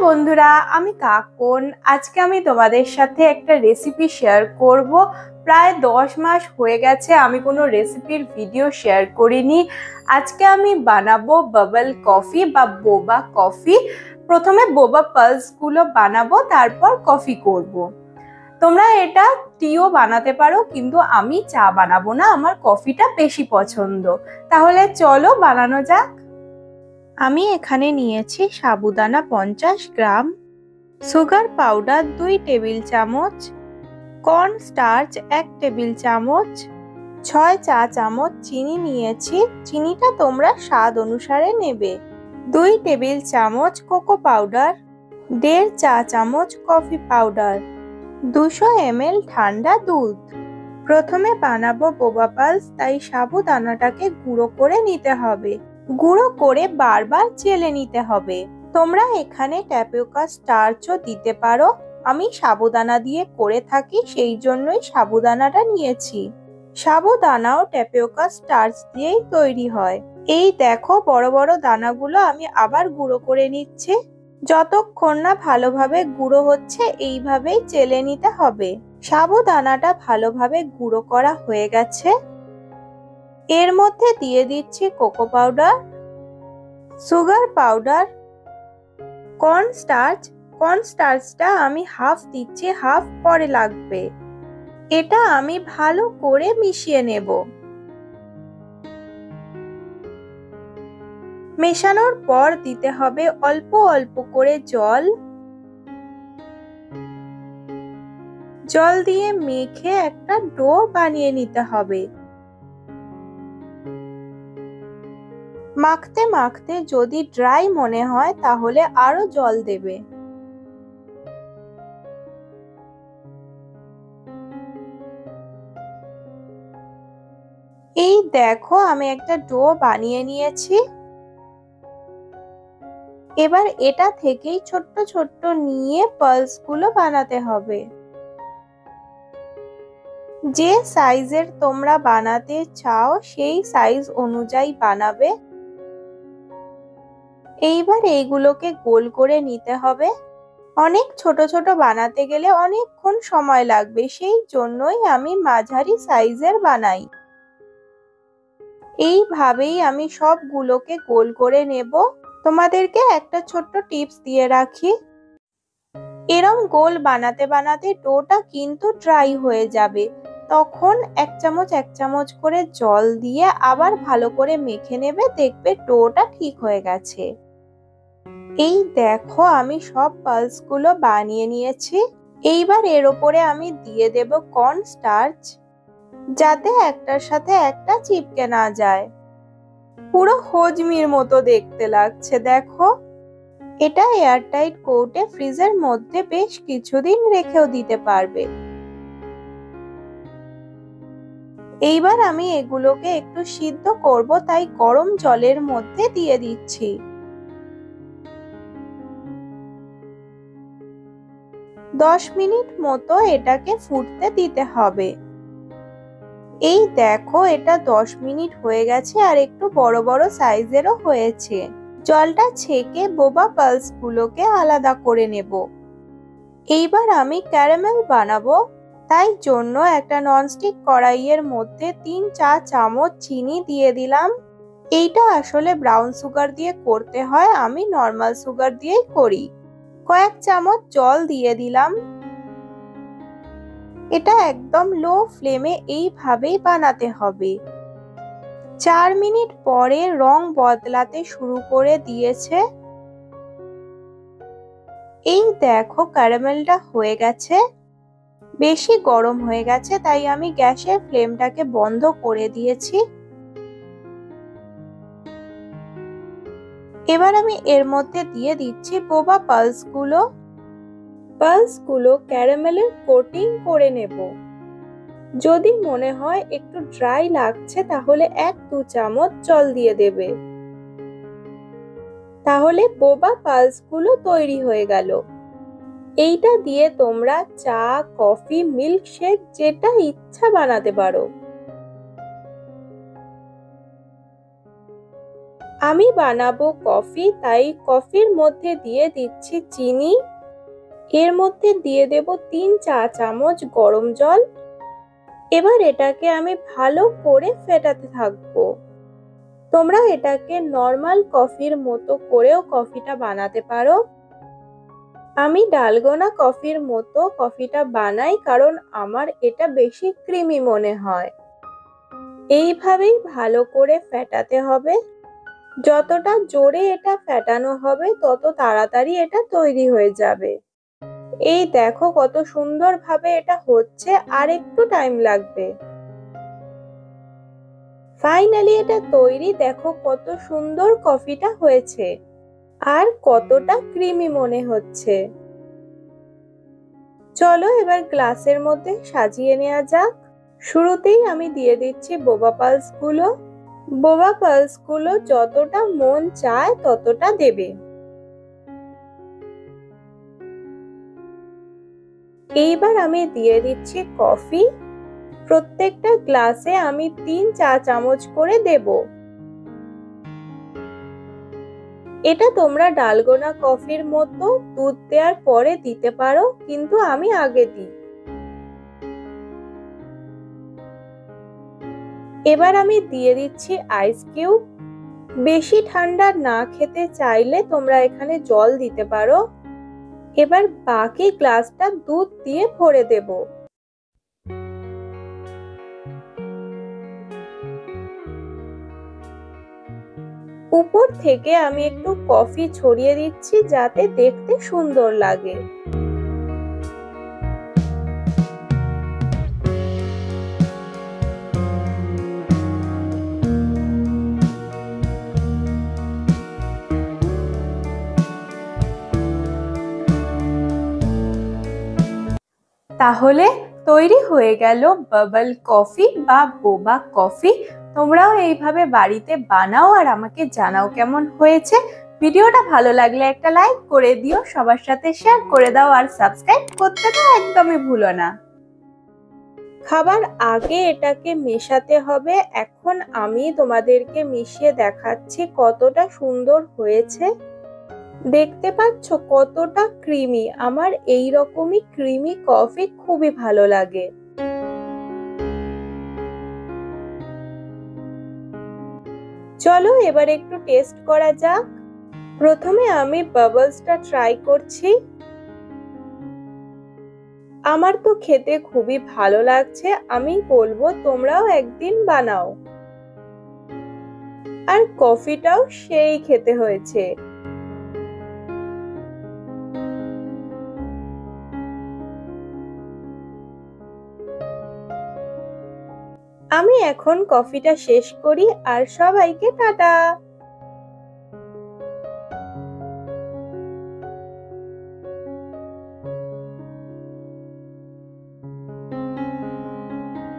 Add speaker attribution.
Speaker 1: বন্ধুরা, আমি কাকন। আজকে আমি তোমাদের সাথে একটা রেসিপি শেয়ার করব। প্রায় 10 মাস হয়ে গেছে আমি কোনো রেসিপির ভিডিও শেয়ার করিনি। আজকে আমি বানাবো বাবল কফি বা বোবা কফি। প্রথমে বোবা পালসগুলো বানাবো, তারপর কফি করব। তোমরা এটা টিও বানাতে পারো, কিন্তু আমি চা বানাবো না, আমার কফিটা বেশি পছন্দ। তাহলে চলো বানানো যাক। আমি এখানে নিয়েছি সাবুদানা 50 গ্রাম, সুগার পাউডার 2 টেবিল চামচ, কর্ন স্টার্চ 1 টেবিল চামচ, 6 চা চামচ চিনি নিয়েছি। চিনিটা তোমরা স্বাদ অনুসারে নেবে। 2 টেবিল চামচ কোকো পাউডার, 1.5 চা চামচ কফি পাউডার, 200 ml ঠান্ডা দুধ। প্রথমে বানাবো বোবা পালস, তাই সাবুদানাটাকে গুঁড়ো করে নিতে হবে। গুঁড়ো করে বারবার চেলে নিতে হবে। তোমরা এখানে ট্যাপিওকা স্টার্চও দিতে পারো। আমি সাবুদানা দিয়ে করে থাকি, সেই জন্যই সাবুদানাটা নিয়েছি। সাবুদানাও ট্যাপিওকা স্টার্চ দিয়েই তৈরি হয়। এই দেখো, বড় বড় দানাগুলো আমি আবার গুঁড়ো করে নিচ্ছি। যতক্ষণ না ভালোভাবে গুঁড়ো হচ্ছে, এইভাবেই চেলে নিতে হবে। সাবুদানাটা ভালোভাবে গুঁড়ো করা হয়ে গেছে। এর মধ্যে দিয়ে দিচ্ছি cocoa powder, sugar powder, corn স্টার্চটা আমি হাফ দিচ্ছি, হাফ পরে লাগবে। এটা আমি ভালো করে মিশিয়ে নেব। মেশানোর পর দিতে হবে অল্প অল্প করে জল। জল দিয়ে মেখে একটা ডো বানিয়ে নিতে হবে। মাখতে মাখতে যদি ড্রাই মনে হয় তাহলে আরো জল দেবে। এই দেখো, আমি একটা ডো বানিয়ে নিয়েছি। এবার এটা থেকেই ছোট্ট ছোট্ট নিয়ে পালসগুলো বানাতে হবে। যে সাইজের তোমরা বানাতে চাও সেই সাইজ অনুযায়ী বানাবে। এইবার এইগুলোকে গোল করে নিতে হবে। অনেক ছোট ছোট বানাতে গেলে অনেকক্ষণ সময় লাগবে, সেই জন্যই আমি মাঝারি সাইজের বানাই। এইভাবেই আমি সবগুলোকে গোল করে নেব। তোমাদেরকে একটা ছোট্ট টিপস দিয়ে রাখি, এরম গোল বানাতে বানাতে ডোটা কিন্তু ড্রাই হয়ে যাবে। তখন এক চামচ করে জল দিয়ে আবার ভালো করে মেখে নেবে, দেখবে ডোটা ঠিক হয়ে গেছে। এই দেখো, আমি সব পালসগুলো বানিয়ে নিয়েছি। এইবার এর ওপরে আমি দিয়ে দেব কর্ন স্টার্চ, যাতে একটার সাথে একটা চিপকে না যায়। পুরো হজমির মতো দেখতে লাগছে, দেখো। এটা এয়ারটাইট কৌটে ফ্রিজের মধ্যে বেশ কিছুদিন রেখেও দিতে পারবে। এইবার আমি এগুলোকে একটু সিদ্ধ করব, তাই গরম জলের মধ্যে দিয়ে দিচ্ছি। 10 মিনিট মতো এটাকে ফুটতে দিতে হবে। এই দেখো, এটা 10 মিনিট হয়ে গেছে আর একটু বড় বড় সাইজেরও হয়েছে। জলটা ছেঁকে বোবা পালসগুলোকে আলাদা করে নেব। এইবার আমি ক্যারামেল বানাবো, তাই জন্য একটা ননস্টিক কড়াইয়ের মধ্যে 3 চা চামচ চিনি দিয়ে দিলাম। এইটা আসলে ব্রাউন সুগার দিয়ে করতে হয়, আমি নর্মাল সুগার দিয়েই করি। কয়েক চামচ জল দিয়ে দিলাম। এটা একদম লো ফ্লেমে এইভাবেই বানাতে হবে। 4 মিনিট পরে রং বদলাতে শুরু করে দিয়েছে। এই দেখো, ক্যারামেলটা হয়ে গেছে। বেশি গরম হয়ে গেছে, তাই আমি গ্যাসের ফ্লেমটাকে বন্ধ করে দিয়েছি। এবার আমি এর মধ্যে দিয়ে দিচ্ছি বোবা পালসগুলো ক্যারামেলের কোটিং করে নেব। যদি মনে হয় একটু ড্রাই লাগছে তাহলে 1-2 চামচ জল দিয়ে দেবে। তাহলে বোবা পালসগুলো তৈরি হয়ে গেল। এইটা দিয়ে তোমরা চা, কফি, মিল্কশেক যেটা ইচ্ছা বানাতে পারো। আমি বানাবো কফি, তাই কফির মধ্যে দিয়ে দিচ্ছি চিনি। এর মধ্যে দিয়ে দেব 3 চা চামচ গরম জল। এবার এটাকে আমি ভালো করে ফেটাতে থাকবো। তোমরা এটাকে নর্মাল কফির মতো করেও কফিটা বানাতে পারো। আমি ডালগোনা কফির মতো কফিটা বানাই কারণ আমার এটা বেশি ক্রিমি মনে হয়। এইভাবেই ভালো করে ফেটাতে হবে। যতটা জোরে এটা ফেটানো হবে তত তাড়াতাড়ি এটা তৈরি হয়ে যাবে। এই দেখো কত সুন্দরভাবে এটা হচ্ছে, আর একটু টাইম লাগবে। ফাইনালি এটা তৈরি, দেখো কত সুন্দর কফিটা হয়েছে আর কতটা ক্রিমি মনে হচ্ছে। চলো এবার গ্লাসের মধ্যে সাজিয়ে নেওয়া যাক। শুরুতেই আমি দিয়ে দিচ্ছি বোবা পালস গুলো। বোবা পালস গুলো যতটা মন চায় ততটা দেবে। এইবার আমি দিয়ে দিচ্ছি কফি। প্রত্যেকটা গ্লাসে আমি 3 চা চামচ করে দেব। এটা তোমরা ডালগোনা কফির মতো দুধ দেওয়ার পরে দিতে পারো, কিন্তু আমি আগে দিই। এবার আমি দিয়ে দিচ্ছি আইস কিউব। বেশি ঠান্ডা না খেতে চাইলে তোমরা এখানে জল দিতে পারো। এবার বাকি গ্লাসটা দুধ দিয়ে ভরে দেব। উপর থেকে আমি একটু কফি ছড়িয়ে দিচ্ছি যাতে দেখতে সুন্দর লাগে। তাহলে তৈরি হয়ে গেল বাবল কফি বা বোবা কফি। তোমরাও এইভাবে বাড়িতে বানাও আর আমাকে জানাও কেমন হয়েছে। ভিডিওটা ভালো লাগলে একটা লাইক করে দিও, সবার সাথে শেয়ার করে দাও আর সাবস্ক্রাইব করতে তো একদমই ভুলো না। খাবার আগে এটাকে মেশাতে হবে। এখন আমি তোমাদেরকে মিশিয়ে দেখাচ্ছি কতটা সুন্দর হয়েছে। দেখতে পাচ্ছ কতটা ক্রিমি। আমার এই রকমই ক্রিমি কফি খুবই ভালো লাগে। চলো এবার একটু টেস্ট করা যাক। প্রথমে আমি বাবলসটা ট্রাই করছি। আমার তো খেতে খুবই ভালো লাগছে। আমি বলবো তোমরাও একদিন বানাও। আর কফিটাও সেই খেতে হয়েছে। আমি এখন কফিটা শেষ করি আর সবাইকে টাটা।